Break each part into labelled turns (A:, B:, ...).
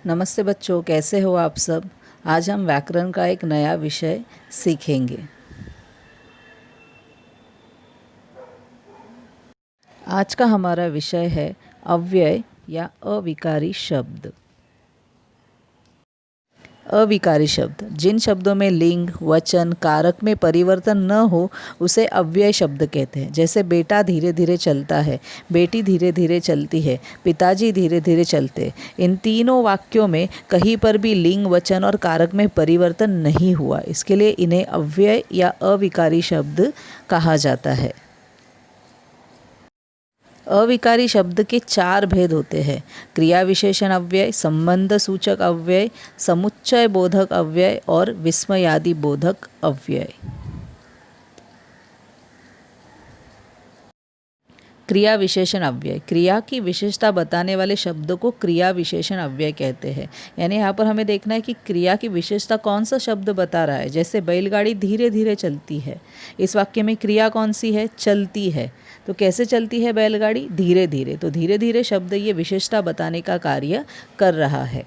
A: नमस्ते बच्चों, कैसे हो आप सब। आज हम व्याकरण का एक नया विषय सीखेंगे। आज का हमारा विषय है अव्यय या अविकारी शब्द। अविकारी शब्द, जिन शब्दों में लिंग, वचन, कारक में परिवर्तन न हो उसे अव्यय शब्द कहते हैं। जैसे बेटा धीरे धीरे चलता है, बेटी धीरे धीरे चलती है, पिताजी धीरे धीरे चलते। इन तीनों वाक्यों में कहीं पर भी लिंग, वचन और कारक में परिवर्तन नहीं हुआ, इसके लिए इन्हें अव्यय या अविकारी शब्द कहा जाता है। अविकारी शब्द के 4 भेद होते हैं: क्रिया विशेषण अव्यय, संबंध सूचक अव्यय, समुच्चय बोधक अव्यय और विस्मयादि बोधक अव्यय। क्रिया विशेषण अव्यय, क्रिया की विशेषता बताने वाले शब्दों को क्रिया विशेषण अव्यय कहते हैं। यानी यहाँ पर हमें देखना है कि क्रिया की विशेषता कौन सा शब्द बता रहा है। जैसे बैलगाड़ी धीरे धीरे चलती है, इस वाक्य में क्रिया कौन सी है? चलती है। तो कैसे चलती है बैलगाड़ी? धीरे धीरे। तो धीरे धीरे शब्द ये विशेषता बताने का कार्य कर रहा है।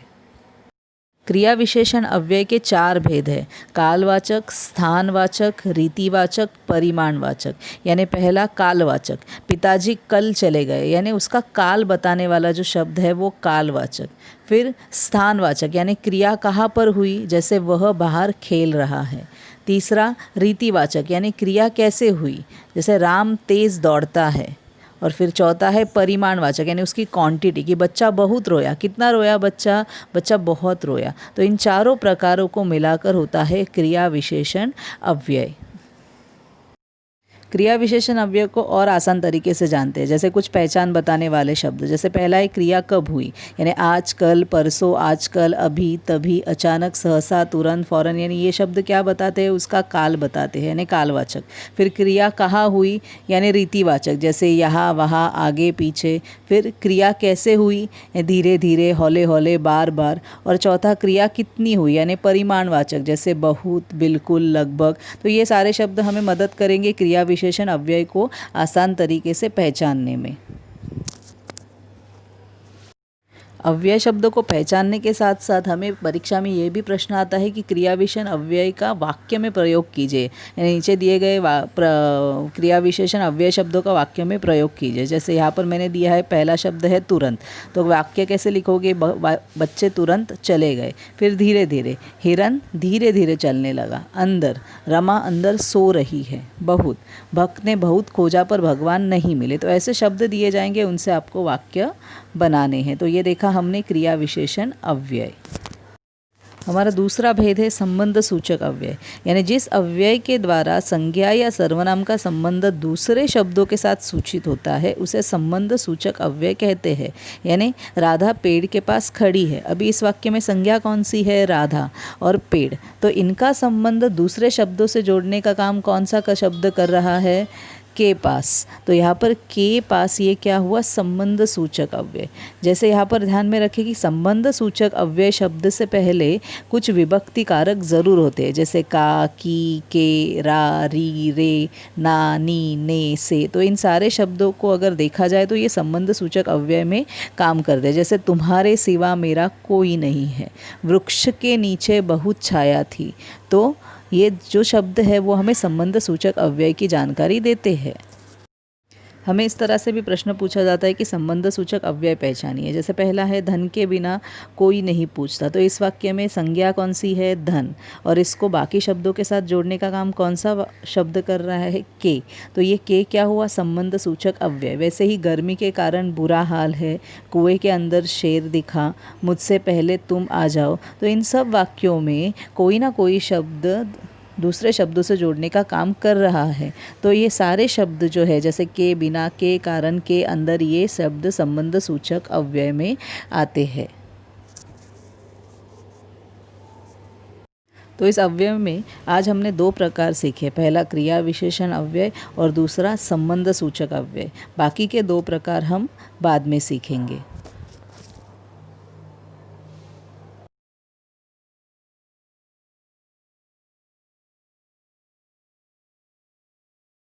A: क्रिया विशेषण अव्यय के 4 भेद हैं: कालवाचक, स्थानवाचक, रीतिवाचक, परिमाणवाचक। यानी पहला कालवाचक, पिताजी कल चले गए, यानी उसका काल बताने वाला जो शब्द है वो कालवाचक। फिर स्थानवाचक, यानी क्रिया कहाँ पर हुई, जैसे वह बाहर खेल रहा है। तीसरा रीतिवाचक, यानी क्रिया कैसे हुई, जैसे राम तेज़ दौड़ता है। और फिर चौथा है परिमाणवाचक, यानी उसकी क्वांटिटी, कि बच्चा बहुत रोया। कितना रोया बच्चा? बच्चा बहुत रोया। तो इन चारों प्रकारों को मिलाकर होता है क्रिया विशेषण अव्यय। क्रिया विशेषण अव्यय को और आसान तरीके से जानते हैं। जैसे कुछ पहचान बताने वाले शब्द, जैसे पहला है क्रिया कब हुई, यानी आज, कल, परसों, आजकल, अभी, तभी, अचानक, सहसा, तुरंत, फौरन। यानी ये शब्द क्या बताते हैं? उसका काल बताते हैं, यानी कालवाचक। फिर क्रिया कहाँ हुई, यानी रीतिवाचक, जैसे यहाँ, वहाँ, आगे, पीछे। फिर क्रिया कैसे हुई, धीरे धीरे, हौले हौले, बार बार। और चौथा क्रिया कितनी हुई, यानी परिमाणवाचक, जैसे बहुत, बिल्कुल, लगभग। तो ये सारे शब्द हमें मदद करेंगे क्रिया विशेषण अव्यय को आसान तरीके से पहचानने में। अव्यय शब्दों को पहचानने के साथ साथ हमें परीक्षा में ये भी प्रश्न आता है कि क्रिया विशेषण अव्यय का वाक्य में प्रयोग कीजिए। यानी नीचे दिए गए क्रिया विशेषण अव्यय शब्दों का वाक्य में प्रयोग कीजिए। जैसे यहाँ पर मैंने दिया है, पहला शब्द है तुरंत, तो वाक्य कैसे लिखोगे? बच्चे तुरंत चले गए। फिर धीरे धीरे, हिरन धीरे धीरे चलने लगा। अंदर, रमा अंदर सो रही है। बहुत, भक्त ने बहुत खोजा पर भगवान नहीं मिले। तो ऐसे शब्द दिए जाएंगे, उनसे आपको वाक्य बनाने हैं। तो ये देखा हमने क्रिया विशेषण अव्यय। हमारा दूसरा भेद है संबंध सूचक अव्यय, यानी जिस अव्यय के द्वारा संज्ञा या सर्वनाम का संबंध दूसरे शब्दों के साथ सूचित होता है उसे संबंध सूचक अव्यय कहते हैं। यानी राधा पेड़ के पास खड़ी है, अभी इस वाक्य में संज्ञा कौन सी है? राधा और पेड़। तो इनका संबंध दूसरे शब्दों से जोड़ने का काम कौन सा का शब्द कर रहा है? के पास। तो यहाँ पर के पास ये क्या हुआ? संबंध सूचक अव्यय। जैसे यहाँ पर ध्यान में रखें कि संबंध सूचक अव्यय शब्द से पहले कुछ विभक्ति कारक ज़रूर होते हैं, जैसे का, की, के, रा, री, रे, ना, नी, ने, से। तो इन सारे शब्दों को अगर देखा जाए तो ये संबंध सूचक अव्यय में काम करते हैं। जैसे तुम्हारे सिवा मेरा कोई नहीं है, वृक्ष के नीचे बहुत छाया थी। तो ये जो शब्द है वो हमें संबंध सूचक अव्यय की जानकारी देते हैं। हमें इस तरह से भी प्रश्न पूछा जाता है कि संबंध सूचक अव्यय पहचानिए। जैसे पहला है धन के बिना कोई नहीं पूछता, तो इस वाक्य में संज्ञा कौन सी है? धन। और इसको बाकी शब्दों के साथ जोड़ने का काम कौन सा शब्द कर रहा है? के। तो ये के क्या हुआ? संबंध सूचक अव्यय। वैसे ही गर्मी के कारण बुरा हाल है, कुएं के अंदर शेर दिखा, मुझसे पहले तुम आ जाओ। तो इन सब वाक्यों में कोई ना कोई शब्द दूसरे शब्दों से जोड़ने का काम कर रहा है। तो ये सारे शब्द जो है, जैसे के, बिना, के, कारण, के, अंदर, ये शब्द संबंध सूचक अव्यय में आते हैं। तो इस अव्यय में आज हमने 2 प्रकार सीखे, पहला क्रिया विशेषण अव्यय और दूसरा संबंध सूचक अव्यय। बाकी के 2 प्रकार हम बाद में सीखेंगे।